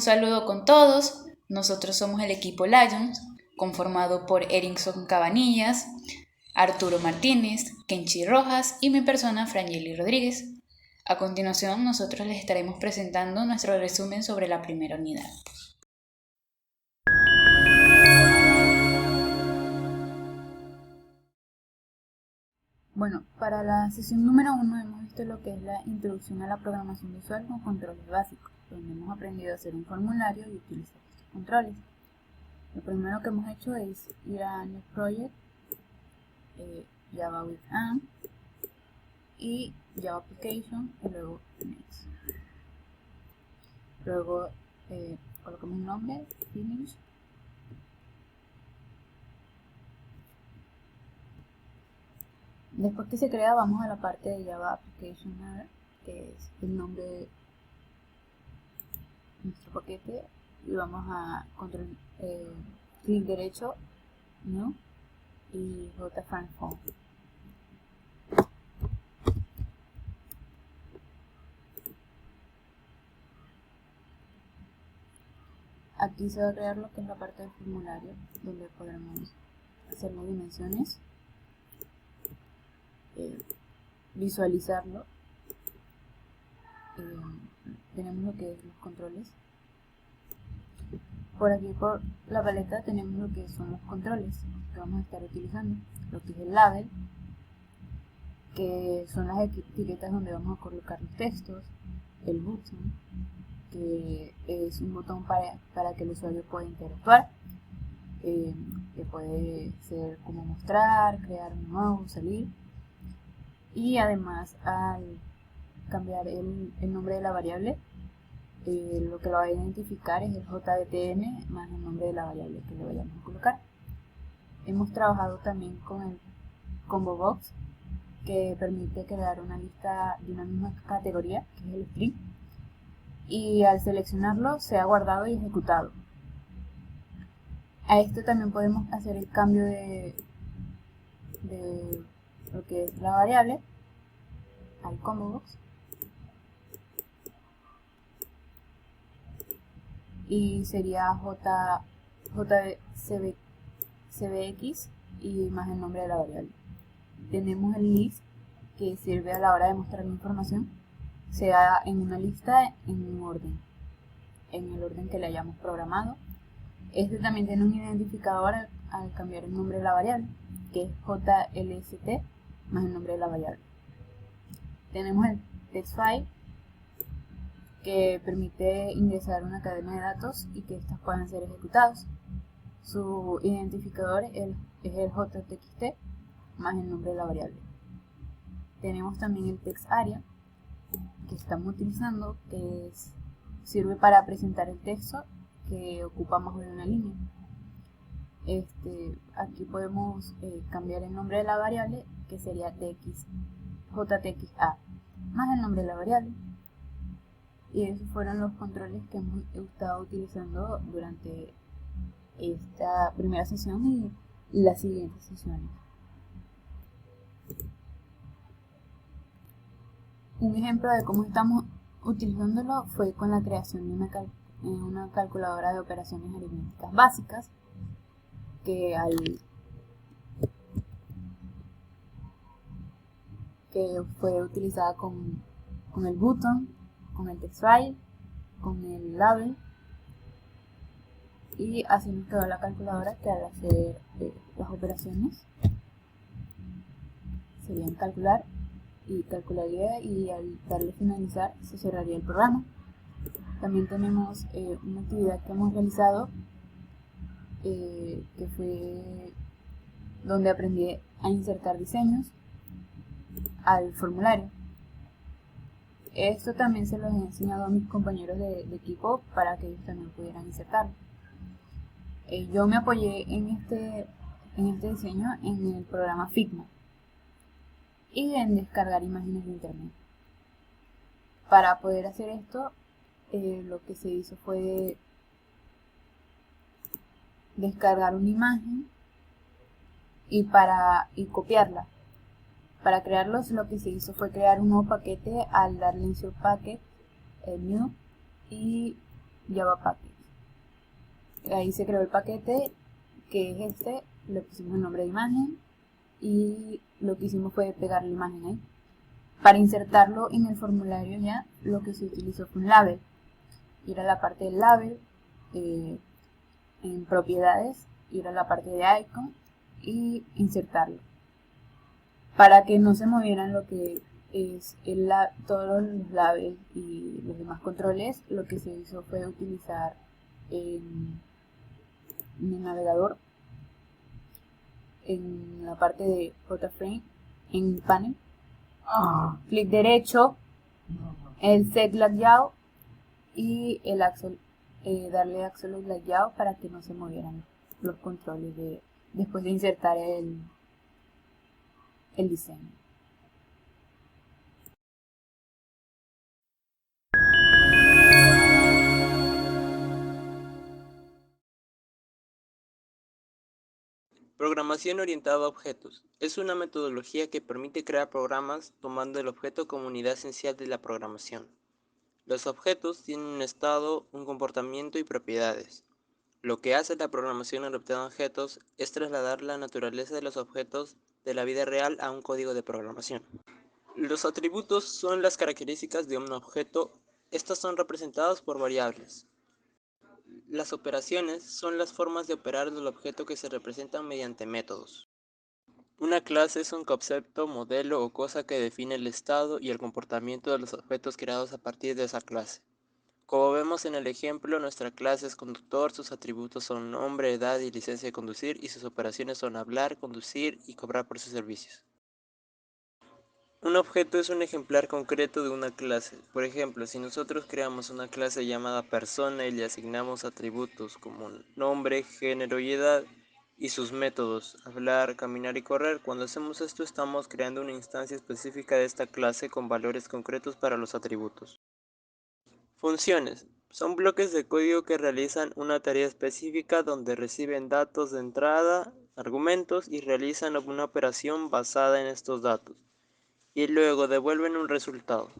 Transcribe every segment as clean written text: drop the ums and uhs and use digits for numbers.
saludo con todos. Nosotros somos el equipo Lions, conformado por Erickson Cabanillas, Arturo Martínez, Kenchi Rojas y mi persona, Frangeli Rodríguez. A continuación, nosotros les estaremos presentando nuestro resumen sobre la primera unidad. Bueno, para la sesión número 1 hemos visto lo que es la introducción a la programación visual con controles básicos, donde hemos aprendido a hacer un formulario y utilizar estos controles. Lo primero que hemos hecho es ir a New Project, Java with AMP y Java Application y luego Next. Luego colocamos un nombre, Finish. Después que se crea, vamos a la parte de Java Application, que es el nombre de nuestro paquete, y vamos a clic derecho, New y JFrame. Aquí se va a crear lo que es la parte del formulario, donde podremos hacer las dimensiones, visualizarlo. Tenemos lo que es los controles. Por aquí por la paleta tenemos lo que son los controles que vamos a estar utilizando, lo que es el label, que son las etiquetas donde vamos a colocar los textos, el button, que es un botón para que el usuario pueda interactuar, que puede ser como mostrar, crear un nuevo, salir, y además al cambiar el nombre de la variable, lo que lo va a identificar es el JDTN más el nombre de la variable que le vayamos a colocar. Hemos trabajado también con el Combo Box, que permite crear una lista de una misma categoría, que es el string, y al seleccionarlo se ha guardado y ejecutado. A esto también podemos hacer el cambio de lo que es la variable al Combo Box, y sería CBX y más el nombre de la variable. Tenemos el list, que sirve a la hora de mostrar la información, sea en una lista en un orden, en el orden que le hayamos programado. Este también tiene un identificador al cambiar el nombre de la variable, que es JLST más el nombre de la variable. Tenemos el text file, que permite ingresar una cadena de datos y que estos puedan ser ejecutados. Su identificador es el JTXT más el nombre de la variable. Tenemos también el text area, que estamos utilizando, que sirve para presentar el texto que ocupa más de una línea. Aquí podemos cambiar el nombre de la variable, que sería JTXA más el nombre de la variable. Y esos fueron los controles que hemos estado utilizando durante esta primera sesión y las siguientes sesiones. Un ejemplo de cómo estamos utilizándolo fue con la creación de una calculadora de operaciones aritméticas básicas, que fue utilizada con el button, con el text file, con el label, y así nos quedó la calculadora, que al hacer las operaciones serían calcular y calcularía, y al darle finalizar se cerraría el programa. También tenemos una actividad que hemos realizado, que fue donde aprendí a insertar diseños al formulario. Esto también se los he enseñado a mis compañeros de equipo para que ellos también pudieran insertarlo. Yo me apoyé en este diseño en el programa Figma y en descargar imágenes de internet. Para poder hacer esto, lo que se hizo fue descargar una imagen y copiarla. Para crearlos, lo que se hizo fue crear un nuevo paquete al darle insert packet, new, y Java Package. Ahí se creó el paquete, que es este, le pusimos el nombre de imagen y lo que hicimos fue pegar la imagen ahí. Para insertarlo en el formulario ya, lo que se utilizó fue un label. Ir a la parte del label, en propiedades, ir a la parte de icon y insertarlo. Para que no se movieran lo que es todos los labels y los demás controles, lo que se hizo fue utilizar en el navegador, en la parte de JFrame, en panel, clic derecho, el set layout y el darle absolute layout para que no se movieran los controles después de insertar el diseño. Programación orientada a objetos. Es una metodología que permite crear programas tomando el objeto como unidad esencial de la programación. Los objetos tienen un estado, un comportamiento y propiedades. Lo que hace la programación orientada a objetos es trasladar la naturaleza de los objetos de la vida real a un código de programación. Los atributos son las características de un objeto. Estas son representadas por variables. Las operaciones son las formas de operar del objeto que se representan mediante métodos. Una clase es un concepto, modelo o cosa que define el estado y el comportamiento de los objetos creados a partir de esa clase. Como vemos en el ejemplo, nuestra clase es conductor, sus atributos son nombre, edad y licencia de conducir, y sus operaciones son hablar, conducir y cobrar por sus servicios. Un objeto es un ejemplar concreto de una clase. Por ejemplo, si nosotros creamos una clase llamada persona y le asignamos atributos como nombre, género y edad, y sus métodos, hablar, caminar y correr, cuando hacemos esto estamos creando una instancia específica de esta clase con valores concretos para los atributos. Funciones. Son bloques de código que realizan una tarea específica donde reciben datos de entrada, argumentos y realizan una operación basada en estos datos, y luego devuelven un resultado.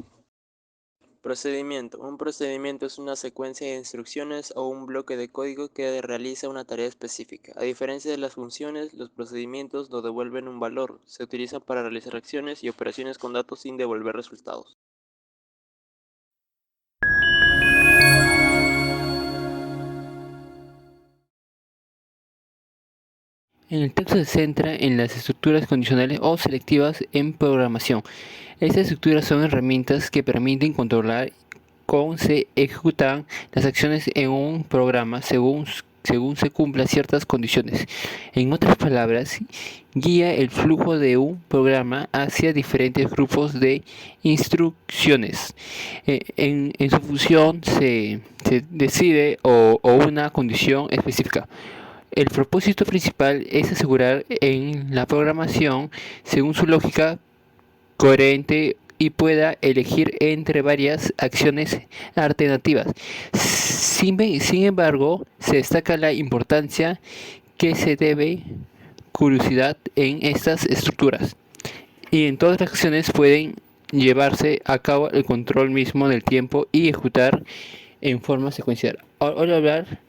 Procedimiento. Un procedimiento es una secuencia de instrucciones o un bloque de código que realiza una tarea específica. A diferencia de las funciones, los procedimientos no devuelven un valor. Se utilizan para realizar acciones y operaciones con datos sin devolver resultados. En el texto se centra en las estructuras condicionales o selectivas en programación. Estas estructuras son herramientas que permiten controlar cómo se ejecutan las acciones en un programa según se cumplan ciertas condiciones. En otras palabras, guía el flujo de un programa hacia diferentes grupos de instrucciones. En su función se decide o una condición específica. El propósito principal es asegurar en la programación, según su lógica, coherente y pueda elegir entre varias acciones alternativas. Sin embargo, se destaca la importancia que se debe curiosidad en estas estructuras y en todas las acciones pueden llevarse a cabo el control mismo del tiempo y ejecutar en forma secuencial. Ahora hablar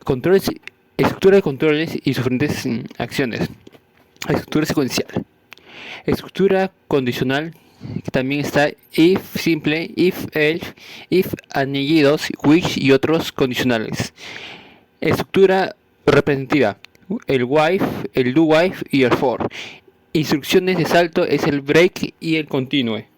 controles, estructura de controles y sus diferentes acciones. Estructura secuencial. Estructura condicional, que también está if simple, if else, if añadidos, which y otros condicionales. Estructura repetitiva, el while, el do while y el for. Instrucciones de salto es el break y el continue.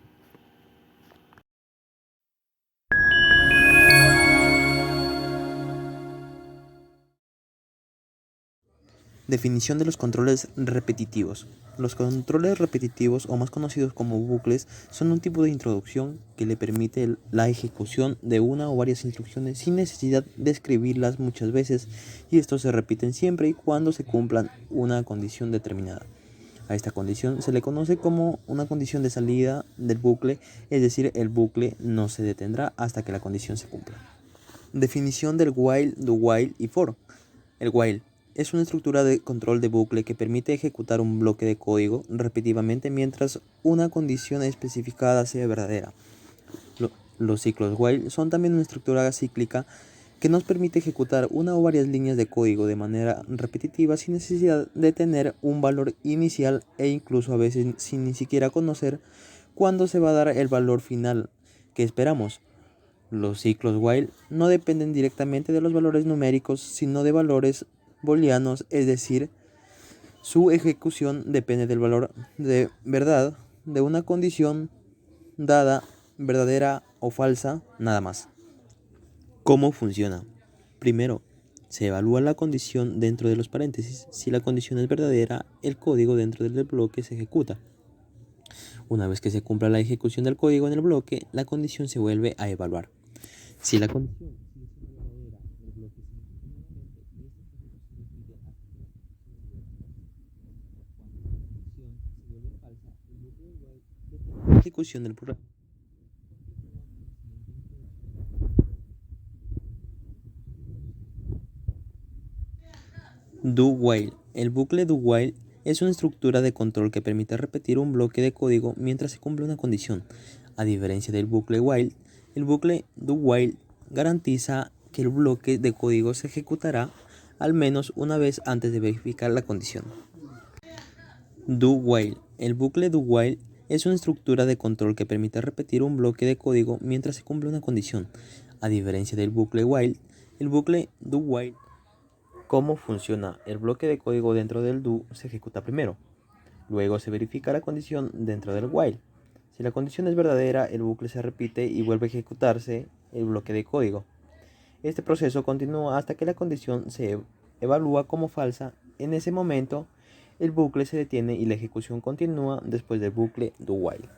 Definición de los controles repetitivos. Los controles repetitivos, o más conocidos como bucles, son un tipo de introducción que le permite la ejecución de una o varias instrucciones sin necesidad de escribirlas muchas veces, y estos se repiten siempre y cuando se cumplan una condición determinada. A esta condición se le conoce como una condición de salida del bucle, es decir, el bucle no se detendrá hasta que la condición se cumpla. Definición del while, do while y for. El while es una estructura de control de bucle que permite ejecutar un bloque de código repetitivamente mientras una condición especificada sea verdadera. Los ciclos while son también una estructura cíclica que nos permite ejecutar una o varias líneas de código de manera repetitiva sin necesidad de tener un valor inicial e incluso a veces sin ni siquiera conocer cuándo se va a dar el valor final que esperamos. Los ciclos while no dependen directamente de los valores numéricos, sino de valores booleanos, es decir, su ejecución depende del valor de verdad de una condición dada, verdadera o falsa, nada más. ¿Cómo funciona? Primero, se evalúa la condición dentro de los paréntesis. Si la condición es verdadera, el código dentro del bloque se ejecuta. Una vez que se cumpla la ejecución del código en el bloque, la condición se vuelve a evaluar. Si la condición sigue siendo verdadera, el bloque se ejecuta nuevamente y esta ejecución sigue cuando la condición se vuelve falsa, el bloque de while detiene la ejecución del programa. Do while. El bucle do while es una estructura de control que permite repetir un bloque de código mientras se cumple una condición. A diferencia del bucle while, el bucle do while garantiza que el bloque de código se ejecutará al menos una vez antes de verificar la condición. Do while. El bucle do while es una estructura de control que permite repetir un bloque de código mientras se cumple una condición. A diferencia del bucle while, el bucle do while. ¿Cómo funciona? El bloque de código dentro del do se ejecuta primero. Luego se verifica la condición dentro del while. Si la condición es verdadera, el bucle se repite y vuelve a ejecutarse el bloque de código. Este proceso continúa hasta que la condición se evalúa como falsa. En ese momento, el bucle se detiene y la ejecución continúa después del bucle do while.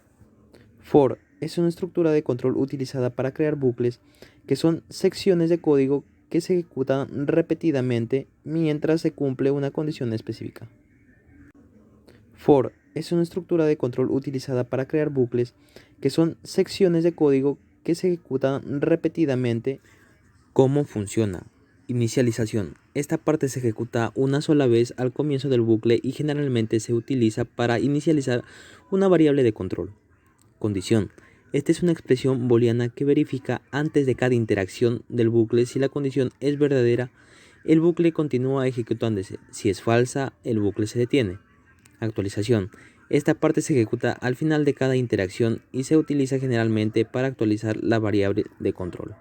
For es una estructura de control utilizada para crear bucles que son secciones de código que se ejecutan repetidamente mientras se cumple una condición específica. For es una estructura de control utilizada para crear bucles que son secciones de código que se ejecutan repetidamente. ¿Cómo funciona? Inicialización. Esta parte se ejecuta una sola vez al comienzo del bucle y generalmente se utiliza para inicializar una variable de control. Condición. Esta es una expresión booleana que verifica antes de cada interacción del bucle si la condición es verdadera, el bucle continúa ejecutándose. Si es falsa, el bucle se detiene. Actualización. Esta parte se ejecuta al final de cada interacción y se utiliza generalmente para actualizar la variable de control.